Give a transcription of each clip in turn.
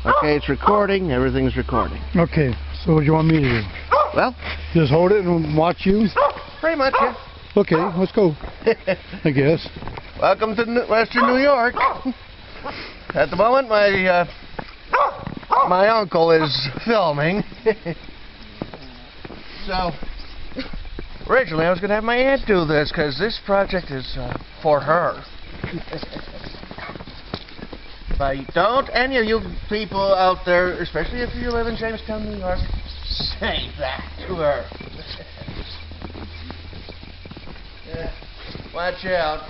Okay, it's recording. Everything's recording. Okay, so what do you want me to do? Well, just hold it and watch you? pretty much, yeah. Okay, let's go. I guess. Welcome to Western New York. At the moment, my uncle is filming. So, originally I was going to have my aunt do this because this project is for her. But don't any of you people out there, especially if you live in Jamestown, New York, say that to her. Yeah, watch out.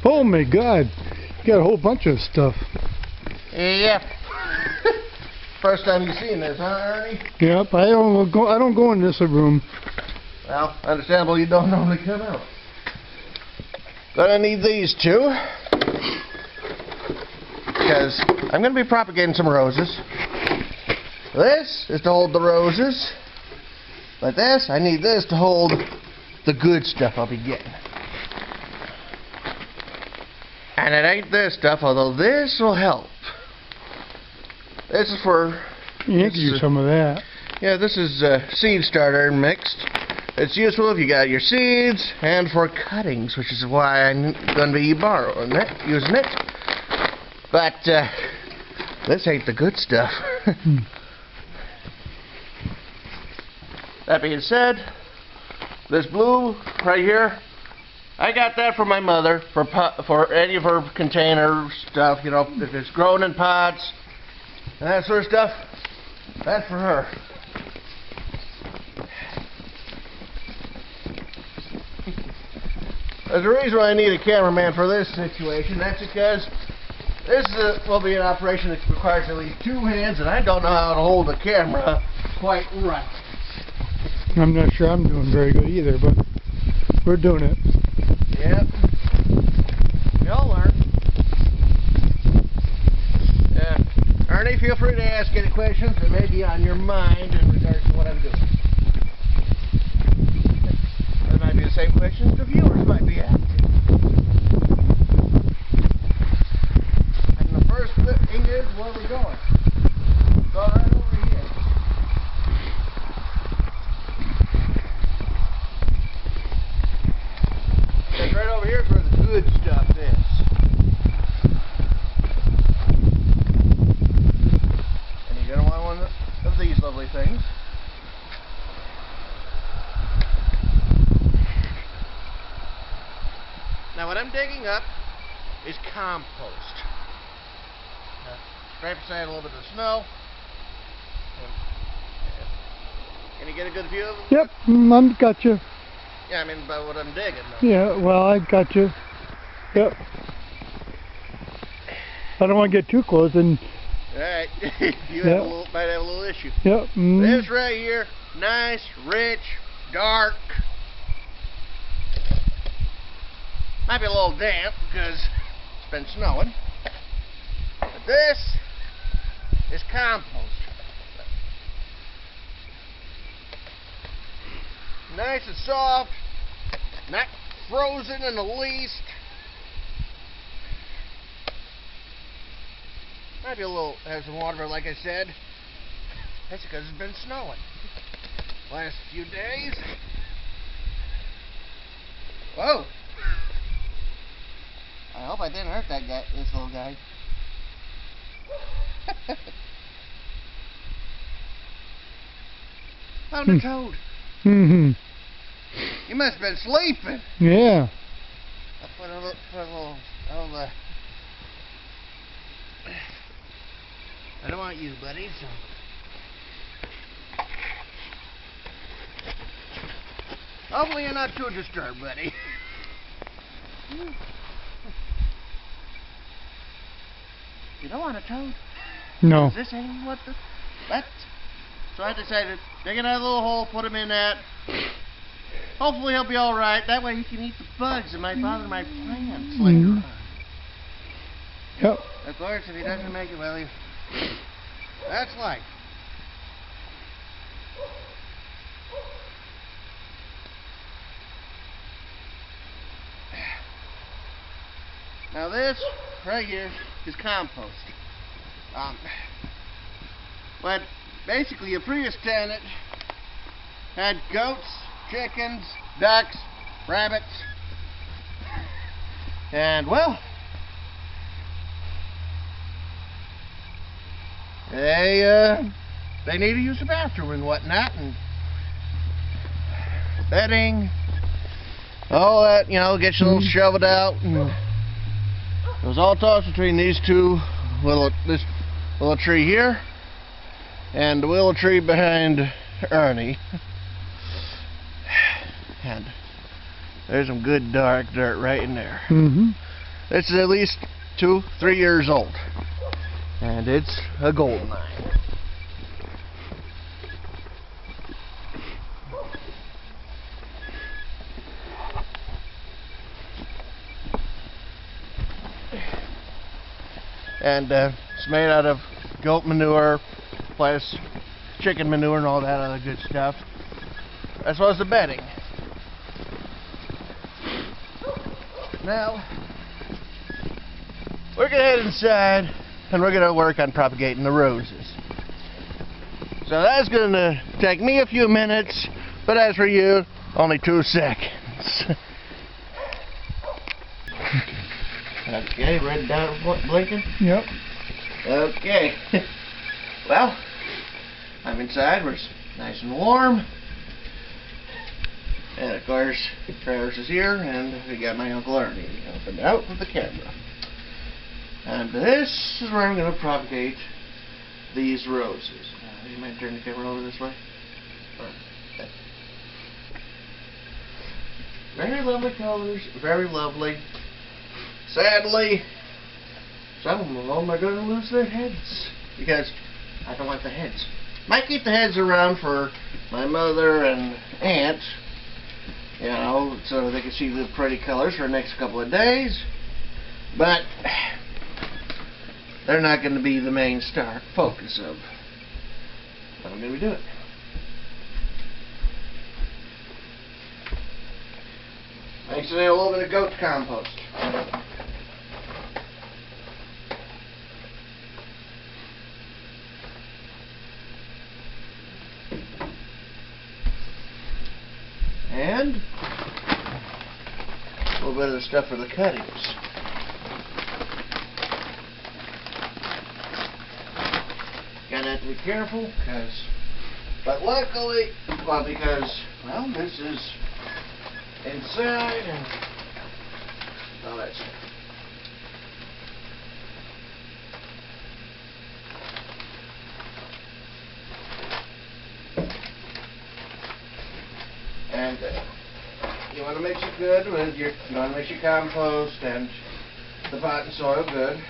Oh my God, you got a whole bunch of stuff. Yep. First time you've seen this, huh, Ernie? Yep, I don't go in this room. Well, understandable you don't normally come out. Gonna need these two, because I'm gonna be propagating some roses. This is to hold the roses, but this, I need this to hold the good stuff I'll be getting. And it ain't this stuff, although this will help. This is for... You can use some of that. Yeah, this is seed starter mixed. It's useful if you got your seeds and for cuttings, which is why I'm going to be using it. But this ain't the good stuff. That being said, this blue right here, I got that for my mother for any of her container stuff. You know, if it's grown in pots and that sort of stuff, that's for her. There's a reason why I need a cameraman for this situation. That's because this will be an operation that requires at least two hands, and I don't know how to hold a camera quite right. I'm not sure I'm doing very good either, but we're doing it. Yep. You'll learn. Ernie, feel free to ask any questions that may be on your mind in regards to what I'm doing. That might be the same questions the viewers might be asking. And the first thing is, where are we going? Go right over here. Because right over here is where the good stuff is. Of these lovely things. Now what I'm digging up is compost. Scrape aside a little bit of snow. Can you get a good view of it? Yep, I got you. Yeah, I mean by what I'm digging though. Yeah, well, I got you. Yep. I don't want to get too close and... Alright, you might have a little issue. Yep. This right here, nice, rich, dark. Might be a little damp because it's been snowing. But this is compost. Nice and soft, not frozen in the least. Might be a little, has some water, but like I said, that's because it's been snowing last few days. Whoa! I hope I didn't hurt this little guy. Found a toad. Mm-hmm. You must have been sleeping. Yeah. I'll put a little I don't want you, buddy, so... Hopefully you're not too disturbed, buddy. You don't want a toad? No. Is this ain't what the... What? So I decided, dig another little hole, put him in that. Hopefully he'll be alright. That way he can eat the bugs that might bother my plants later on. Yep. Of course, if he doesn't make it, well, that's life. Now this right here is compost. But basically a previous tenant had goats, chickens, ducks, rabbits, and well, they need to use the bathroom and whatnot, and bedding, all that, you know, gets a little shoveled out, and it was all tossed between these two this little tree here and the willow tree behind Ernie. And there's some good dark dirt right in there. This is at least 2-3 years old, and it's a gold mine. And it's made out of goat manure plus chicken manure and all that other good stuff, as well as the bedding. Now we're gonna head inside and we're gonna work on propagating the roses. So that's gonna take me a few minutes, but as for you, only 2 seconds. Okay, red dot blinking? Yep. Okay. Well, I'm inside where it's nice and warm. And of course, Travis is here, and we got my Uncle Ernie helping out with the camera. And this is where I'm going to propagate these roses. You might turn the camera over this way. Okay. Very lovely colors, very lovely. Sadly, some of them are going to lose their heads because I don't want the heads. Might keep the heads around for my mother and aunt, you know, so they can see the pretty colors for the next couple of days. But they're not going to be the main focus of what I'm going to be doing. Mixing in a little bit of goat compost. And a little bit of the stuff for the cuttings. Gotta have to be careful, but luckily, because, well, this is inside and all that stuff. And you want to mix it good with you want to mix your compost and the pot and soil good.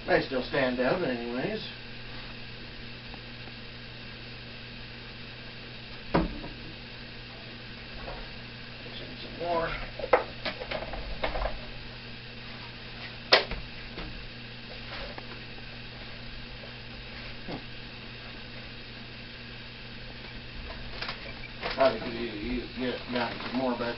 They still stand out anyways. Some more. Probably could you get gotten some more back.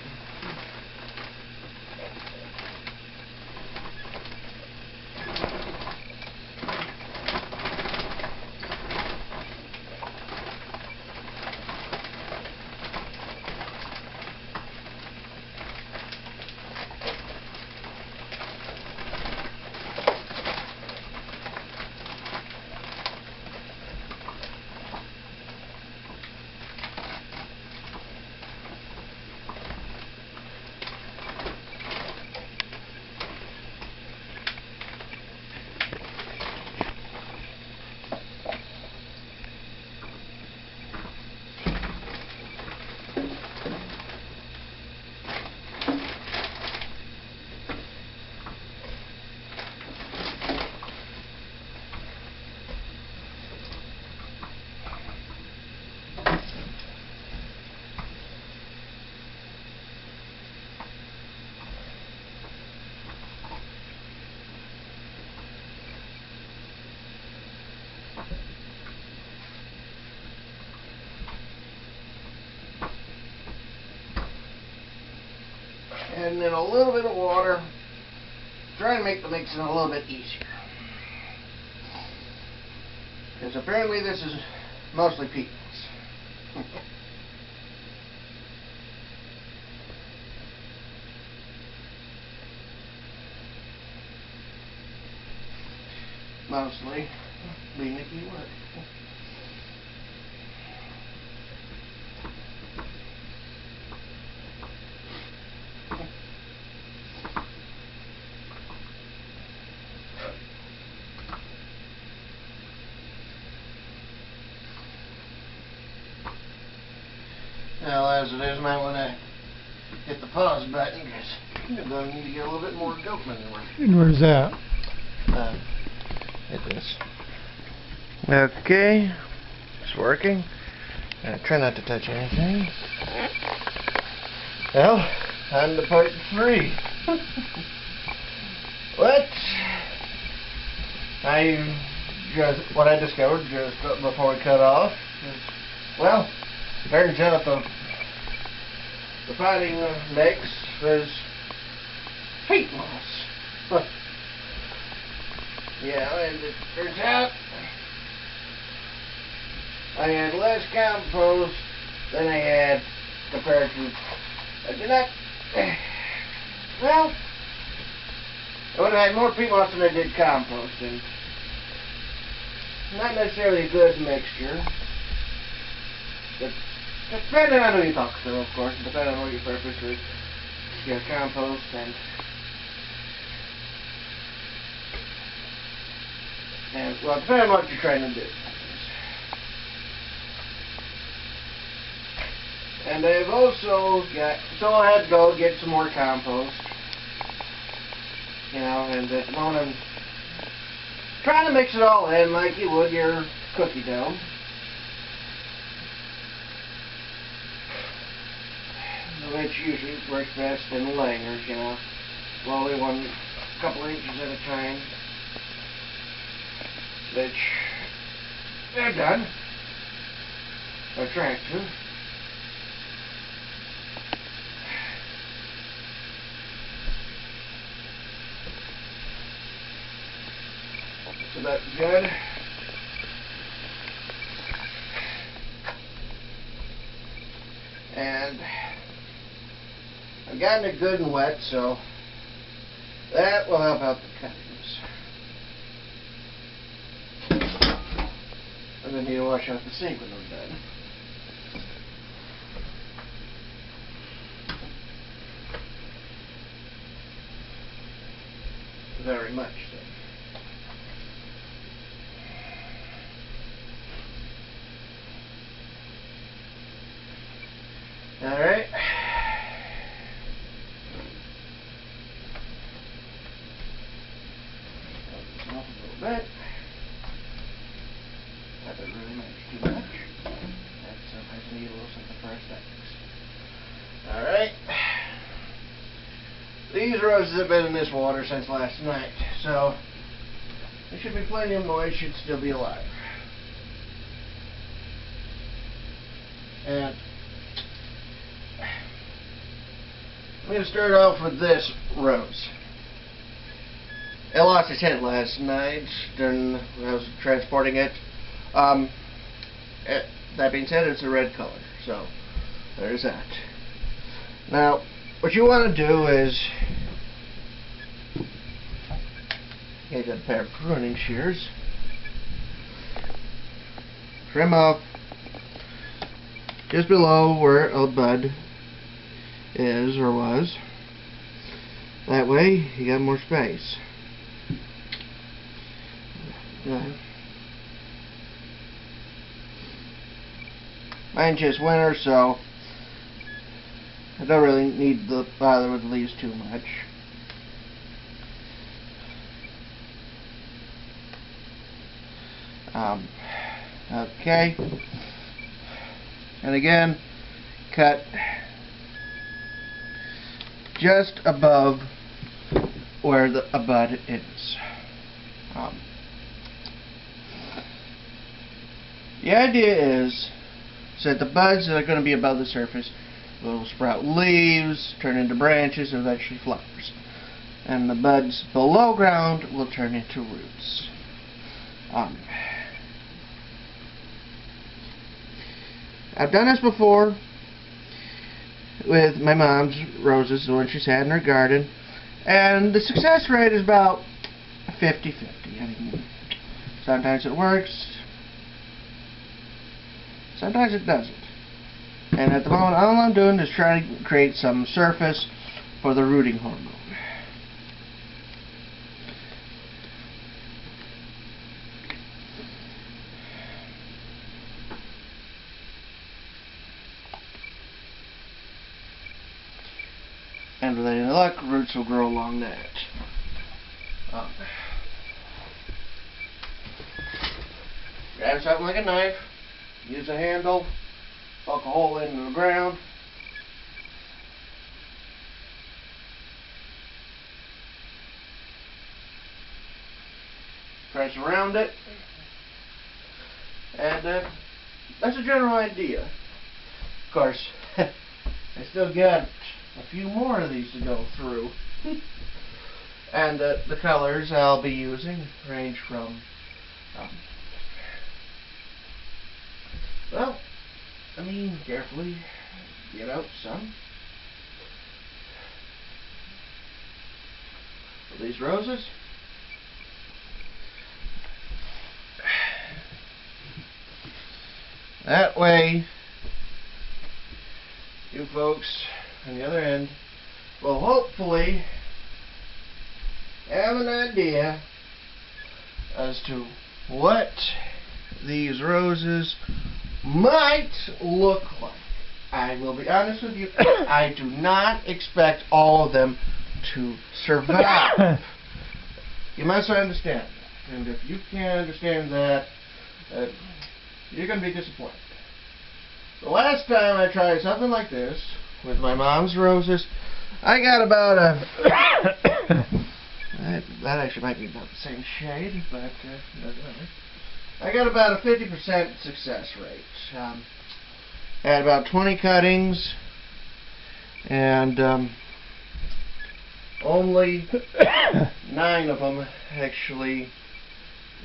adding in a little bit of water, trying to make the mixing a little bit easier. Because apparently this is mostly peanuts. Mostly being the key word. Well, as it is, I might want to hit the pause button because you're going to need to get a little bit more goat manure. And where's that? Hit this. Okay, it's working. Try not to touch anything. Well, on to part 3. What I discovered just before we cut off is, well, turns out the potting mix was peat moss. Yeah, and it turns out I had less compost than I had compared to. I did not. Well, I would have had more peat moss than I did compost, and not necessarily a good mixture. But depending on who you talk to, of course, depending on what your purpose is, your compost and well, depending on what you're trying to do. And I've also got, so I had to go get some more compost. You know, and at the moment I'm trying to mix it all in like you would your cookie dough. Which usually works best in layers, you know, slowly a couple inches at a time. Which they're done. Or trying to. So that's good. And I've gotten it good and wet, so that will help out the cuttings. I'm going to need to wash out the sink when I'm done. Very much so. Alright. Off a little bit. That doesn't really matter too much. And sometimes I need a little something for aesthetics. Alright. These roses have been in this water since last night, so they should be plenty of moist, should still be alive. And I'm going to start off with this rose. It lost its head last night when I was transporting it. That being said, it's a red color, so there's that. Now, what you want to do is get a pair of pruning shears, trim off just below where a bud is or was. That way you got more space. Mine's just winter, so I don't really need to bother with the leaves too much. Okay. And again, cut just above where a bud is. The idea is so that the buds that are going to be above the surface They'll sprout leaves, turn into branches, and eventually flowers. And the buds below ground will turn into roots. I've done this before with my mom's roses, the one she's had in her garden, and the success rate is about 50-50. I mean, sometimes it works, sometimes it doesn't. And at the moment, all I'm doing is trying to create some surface for the rooting hormone. And with any luck, roots will grow along that. Grab something like a knife, use a handle, poke a hole into the ground. Press around it. And that's a general idea. Of course, I still got a few more of these to go through. And the colors I'll be using range from, well, I mean, carefully get out some of these roses. That way, you folks on the other end will hopefully have an idea as to what these roses might look like. I will be honest with you, I do not expect all of them to survive. You must understand that. And if you can't understand that, you're going to be disappointed. The last time I tried something like this with my mom's roses, I got about a that actually might be about the same shade, but doesn't matter. I got about a 50% success rate. Had about 20 cuttings, and only 9 of them actually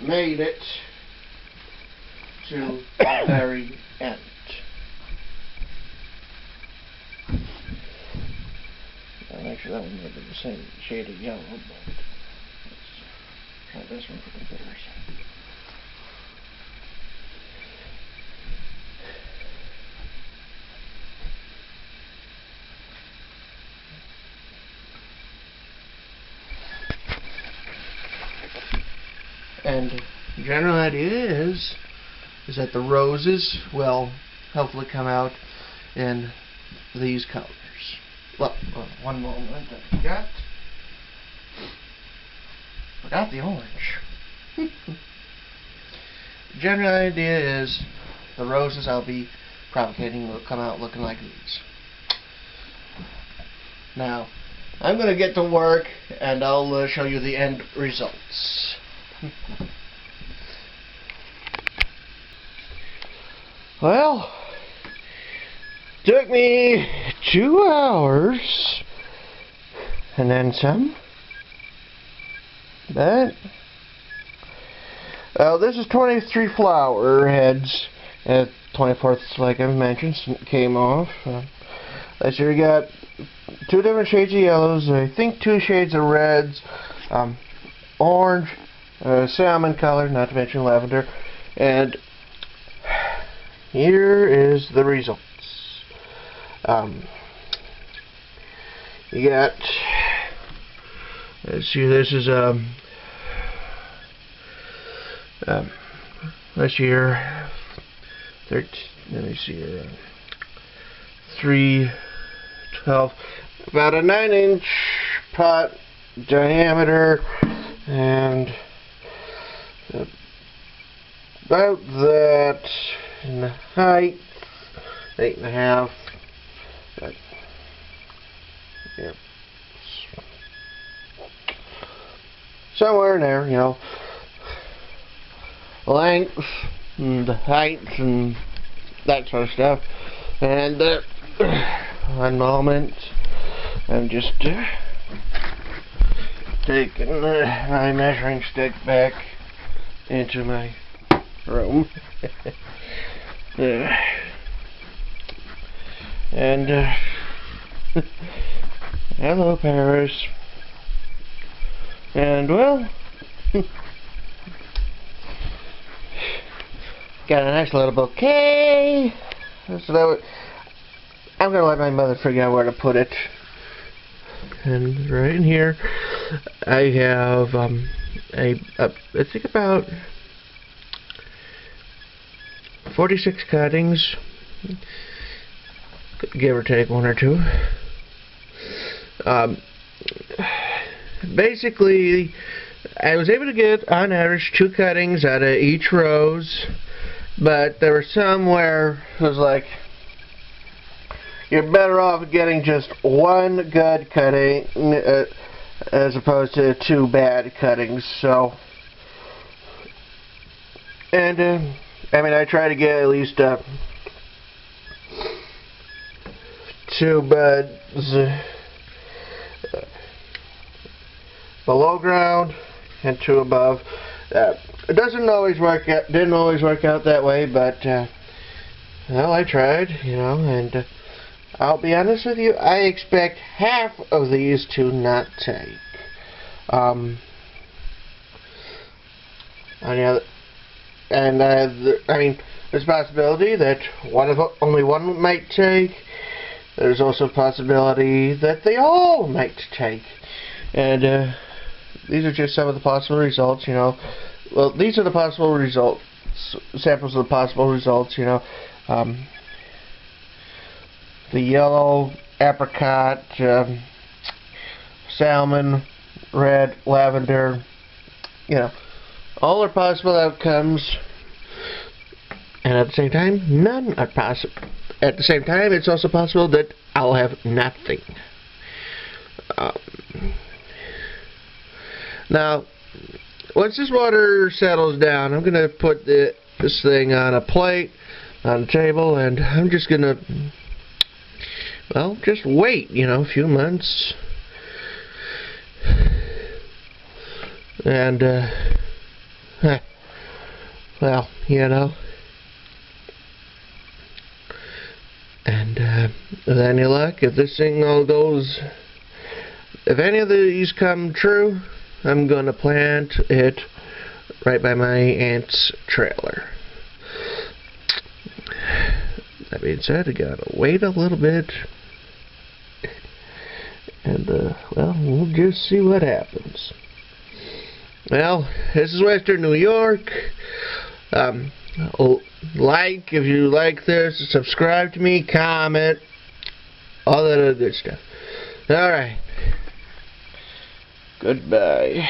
made it to the very end. I'll make sure that one might be the same shade of yellow, but let's try this one for comparison. And the general idea is that the roses will hopefully come out in these colors. Well, one moment, I forgot the orange. The general idea is the roses I'll be propagating will come out looking like these. Now, I'm going to get to work and I'll show you the end results. Well, took me 2 hours and then some, but this is 23 flower heads, and 24th, like I've mentioned, came off. Last year we got 2 different shades of yellows, I think 2 shades of reds, orange, salmon color, not to mention lavender, and here is the results. You got, let's see, this is last year, 13, let me see here, 3, 12, about a 9-inch pot diameter, and about that in the height, 8.5. Yep. Somewhere in there, you know, length and height and that sort of stuff, and one moment. I'm just taking my measuring stick back into my room. There. And hello, Paris. And well, got a nice little bouquet. So I'm gonna let my mother figure out where to put it. And right in here, I have I think about 46 cuttings, give or take one or two. Basically, I was able to get on average 2 cuttings out of each rose, but there were some where it was like, you're better off getting just 1 good cutting as opposed to 2 bad cuttings. So, and I mean, I try to get at least 2 buds below ground and 2 above. It doesn't always work out, didn't always work out that way, but well, I tried, you know, and I'll be honest with you, I expect half of these to not take. I mean, there's a possibility that only one might take. There's also a possibility that they all might take. And these are just some of the possible results, you know. Well, these are the possible results, samples of the possible results, you know. The yellow, apricot, salmon, red, lavender, you know, all are possible outcomes, and at the same time, none are possible. At the same time, it's also possible that I'll have nothing. Now, once this water settles down, I'm going to put this thing on a plate, on the table, and I'm just going to, well, just wait, you know, a few months. And, well, you know. And with any luck, if this thing all goes, if any of these come true, I'm going to plant it right by my aunt's trailer. That being said, I gotta wait a little bit. And, well, we'll just see what happens. Well, this is Western New York. Like if you like this, subscribe to me, comment, all that other good stuff. Alright. Goodbye.